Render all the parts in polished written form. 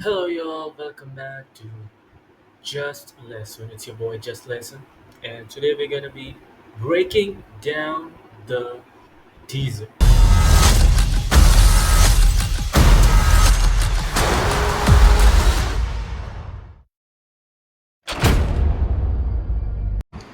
Hello, y'all. Welcome back to Just Listen. It's your boy Just Listen, and today we're gonna be breaking down the teaser.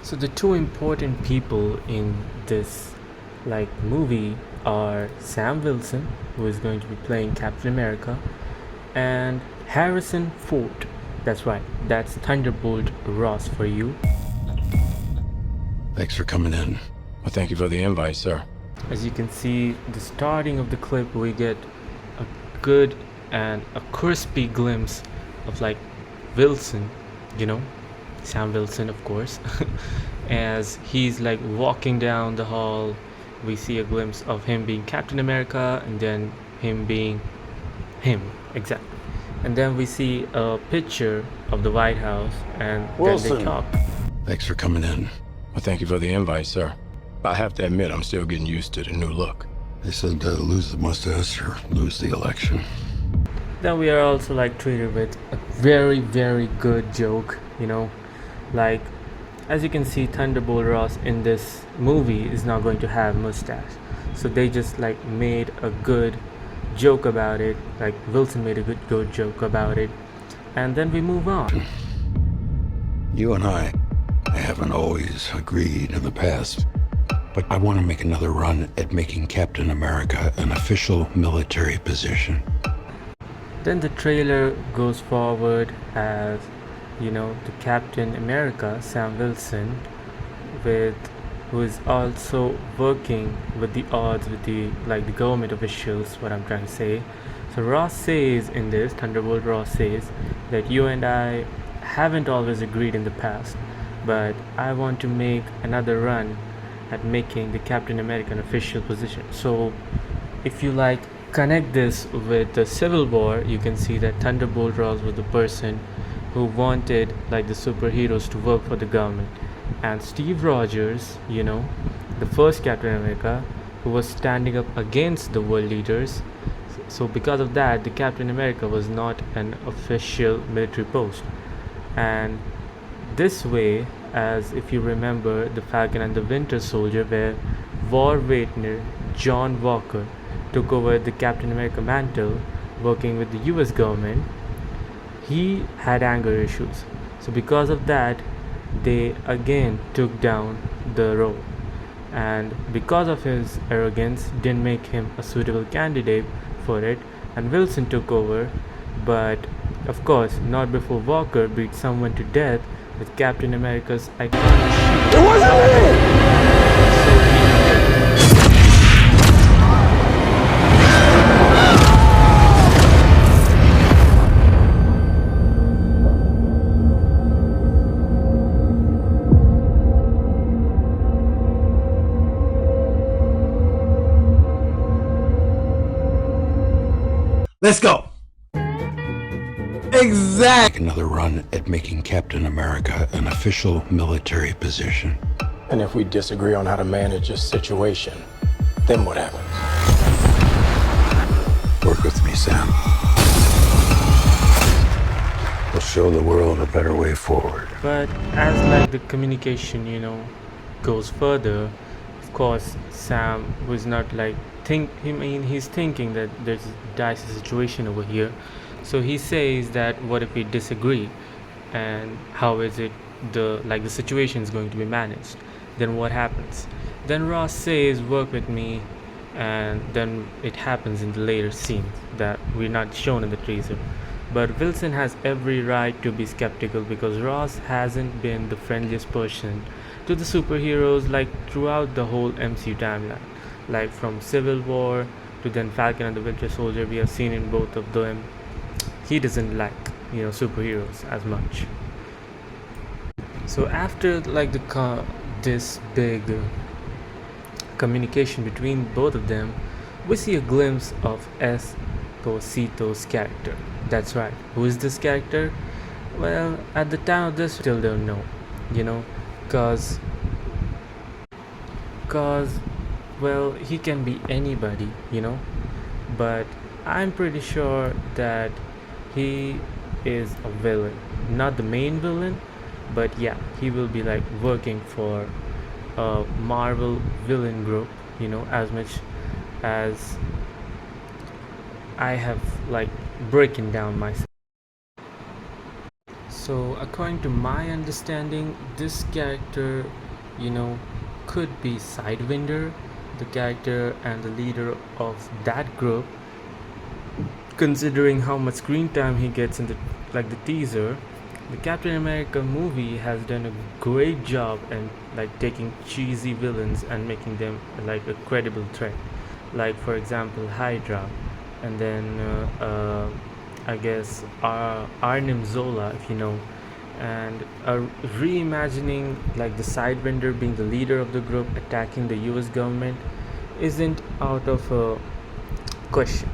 So the two important people in this movie are Sam Wilson, who is going to be playing Captain America, and Harrison Ford. That's right. That's Thunderbolt Ross for you. Thanks for coming in. Well, thank you for the invite, sir. As you can see, the starting of the clip, we get a good and a crispy glimpse of Wilson, you know, Sam Wilson, of course. As he's walking down the hall, we see a glimpse of him being Captain America and then him being him, exactly. And then we see a picture of the White House and then they Wilson. talk. Thanks for coming in. Well, thank you for the invite, sir. I have to admit, I'm still getting used to the new look. They said lose the mustache or lose the election. Then we are also treated with a very very good joke, like as you can see, Thunderbolt Ross in this movie is not going to have mustache, so they just made a good joke about it. Like Wilson made a good joke about it, and then we move on. You and I haven't always agreed in the past, but I want to make another run at making Captain America an official military position. Then the trailer goes forward as the Captain America, Sam Wilson, with who is also working with the odds with the government officials. What I'm trying to say. So Ross says in this, Thunderbolt Ross says that you and I haven't always agreed in the past, but I want to make another run at making the Captain American official position. So if you connect this with the Civil War, you can see that Thunderbolt Ross was the person who wanted the superheroes to work for the government, and Steve Rogers, the first Captain America, who was standing up against the world leaders. So because of that, the Captain America was not an official military post. And this way, as if you remember the Falcon and the Winter Soldier, where war veteran John Walker took over the Captain America mantle working with the US government, he had anger issues. So because of that, they again took down the role. And because of his arrogance, didn't make him a suitable candidate for it, and Wilson took over, but of course not before Walker beat someone to death with Captain America's iconic shield. It wasn't me! Let's go. Exactly. Another run at making Captain America an official military position. And if we disagree on how to manage this situation, then what happens? Work with me, Sam. We'll show the world a better way forward. But as the communication, goes further, of course, Sam was not he's thinking that there's a dicey situation over here. So he says that what if we disagree, and how is it the situation is going to be managed? Then what happens? Then Ross says, "Work with me," and then it happens in the later scenes that we're not shown in the teaser. But Wilson has every right to be skeptical because Ross hasn't been the friendliest person to the superheroes throughout the whole MCU timeline. From Civil War to then Falcon and the Winter Soldier, we have seen in both of them he doesn't superheroes as much. So after this big communication between both of them, we see a glimpse of Esposito's character. That's right. Who is this character? Well, at the time of this, still don't know. Cause well, he can be anybody, but I'm pretty sure that he is a villain, not the main villain, but yeah, he will be like working for a Marvel villain group, as much as I have like breaking down myself. So, according to my understanding, this character, you know, could be Sidewinder, the character and the leader of that group. Considering how much screen time he gets in the teaser, the Captain America movie has done a great job in like taking cheesy villains and making them like a credible threat. Like for example, Hydra, and then I guess Arnim Zola, if you know, and reimagining like the Sidewinder being the leader of the group attacking the U.S. government isn't out of a question.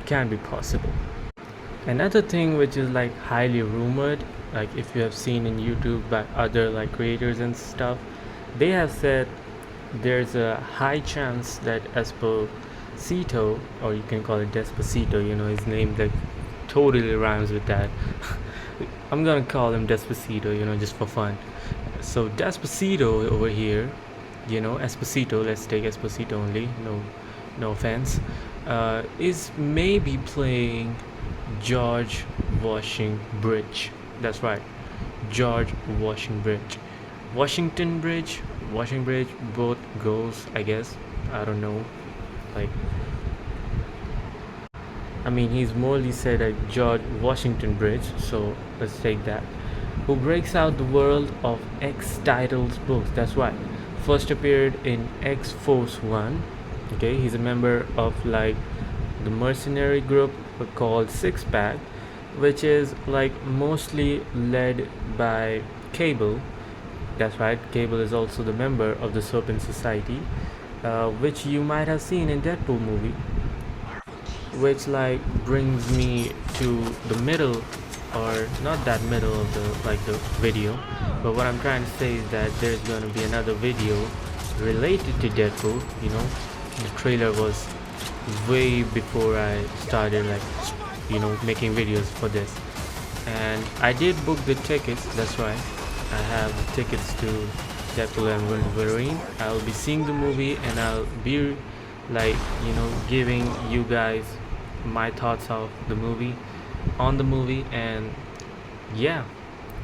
Can be possible. Another thing which is like highly rumored, like if you have seen in YouTube by other like creators and stuff, they have said there's a high chance that Esposito, or you can call it Despacito, his name like totally rhymes with that. I'm gonna call him Despacito, just for fun. So Despacito over here, Esposito, let's take Esposito only, no offense, is maybe playing George Washington Bridge. That's right, George Washington Bridge. Washington Bridge, Washington Bridge, both goes, I guess. I don't know. Like, I mean, he's morely said at George Washington Bridge, so let's take that. Who breaks out the world of X titles books. That's right. First appeared in X Force 1. Okay, he's a member of like the mercenary group called Six Pack, which is like mostly led by Cable. That's right, Cable is also the member of the Serpent Society, which you might have seen in Deadpool movie, which like brings me to the middle, or not that middle of the video, but what I'm trying to say is that there's going to be another video related to Deadpool. The trailer was way before I started making videos for this, and I did book the tickets. That's right, I have tickets to Deadpool and Wolverine. I'll be seeing the movie and I'll be giving you guys my thoughts of the movie, and yeah,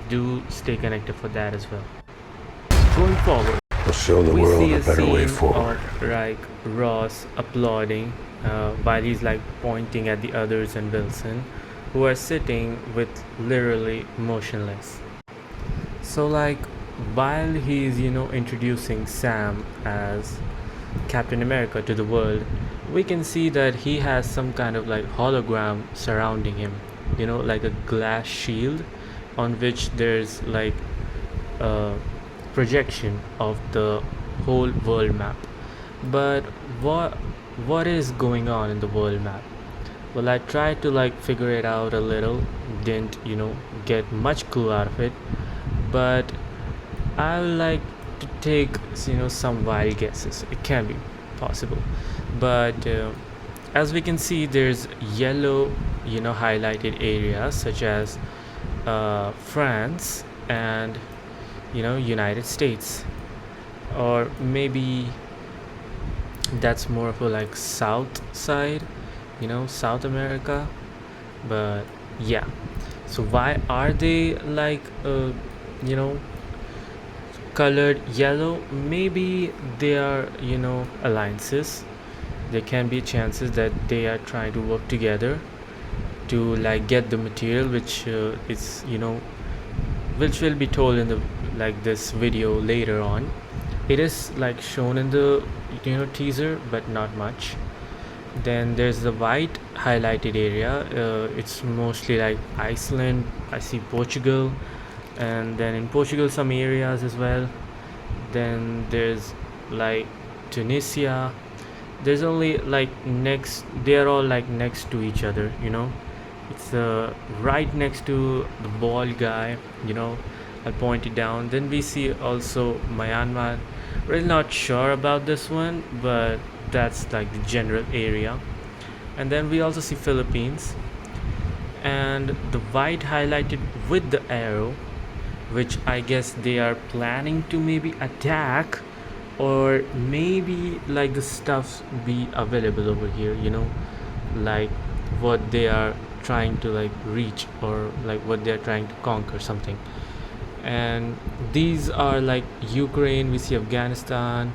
do stay connected for that as well. Going forward, We'll show the we world see a a better way scene forward. of like Ross applauding while he's like pointing at the others and Wilson, who are sitting with literally motionless. So like while he's introducing Sam as Captain America to the world, we can see that he has some kind of like hologram surrounding him, like a glass shield on which there's like a projection of the whole world map. But what is going on in the world map? Well, I tried to like figure it out a little, didn't get much clue out of it, but I would like to take some wild guesses. It can be possible, but as we can see, there's yellow highlighted areas such as France and United States, or maybe that's more of a like south side, South America. But yeah, so why are they like colored yellow? Maybe they are alliances. There can be chances that they are trying to work together to like get the material which is which will be told in the this video later on. It is like shown in the teaser, but not much. Then there's the white highlighted area. It's mostly like Iceland. I see Portugal, and then in Portugal some areas as well. Then there's like Tunisia. There's only like next, they're all like next to each other. It's right next to the bald guy. I'll point it down. Then we see also Myanmar. Really not sure about this one, but that's like the general area. And then we also see Philippines, and the white highlighted with the arrow, which I guess they are planning to maybe attack, or maybe like the stuffs be available over here, like what they are trying to like reach, or like what they are trying to conquer something. And these are like Ukraine, we see Afghanistan,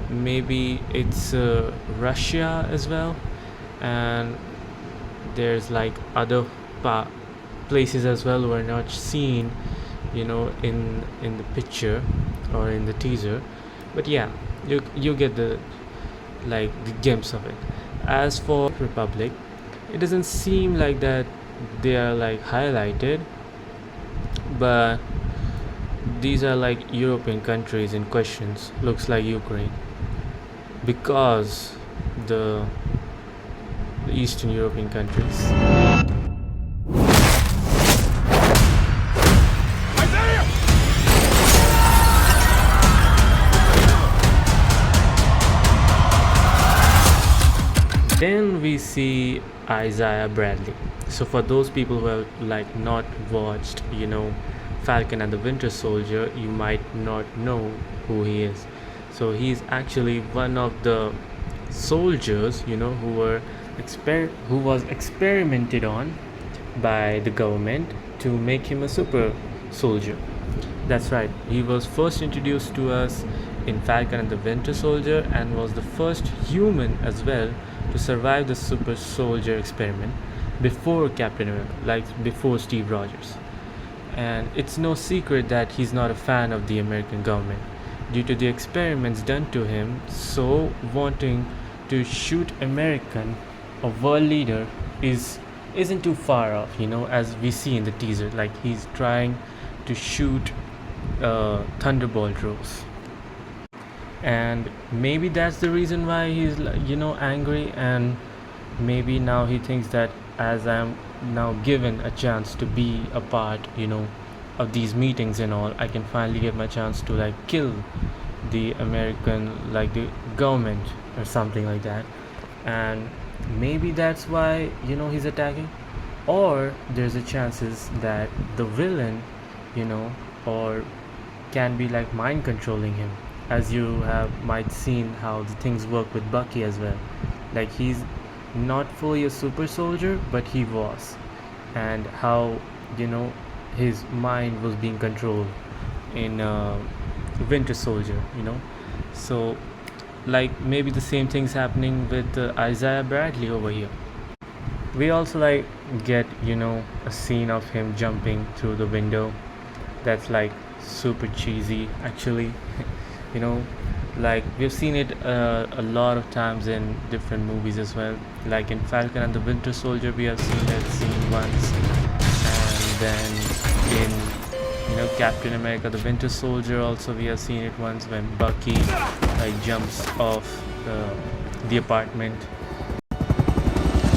maybe it's Russia as well, and there's like other places as well who are not seen, in the picture or in the teaser. But yeah, you get the glimpse of it. As for Republic, it doesn't seem like that they are like highlighted, but these are like European countries in questions. Looks like Ukraine, because the Eastern European countries. Then we see Isaiah Bradley. So for those people who have like not watched, Falcon and the Winter Soldier, you might not know who he is. So he's actually one of the soldiers, who was experimented on by the government to make him a super soldier. That's right. He was first introduced to us in Falcon and the Winter Soldier, and was the first human as well to survive the super soldier experiment before Captain America, like before Steve Rogers. And it's no secret that he's not a fan of the American government due to the experiments done to him. So wanting to shoot American, a world leader, isn't too far off, as we see in the teaser. Like he's trying to shoot Thunderbolt Rose, and maybe that's the reason why he's angry. And maybe now he thinks that as I'm now given a chance to be a part of these meetings and all, I can finally get my chance to like kill the American, like the government or something like that. And maybe that's why he's attacking. Or there's a chances that the villain or can be like mind controlling him, as you have might seen how the things work with Bucky as well. Like he's not fully a super soldier, but he was, and how his mind was being controlled in Winter Soldier. So like maybe the same things happening with Isaiah Bradley over here. We also like get a scene of him jumping through the window. That's like super cheesy actually. Like we've seen it a lot of times in different movies as well. Like in Falcon and the Winter Soldier, we have seen that scene once, and then in Captain America the Winter Soldier also we have seen it once, when Bucky like jumps off the apartment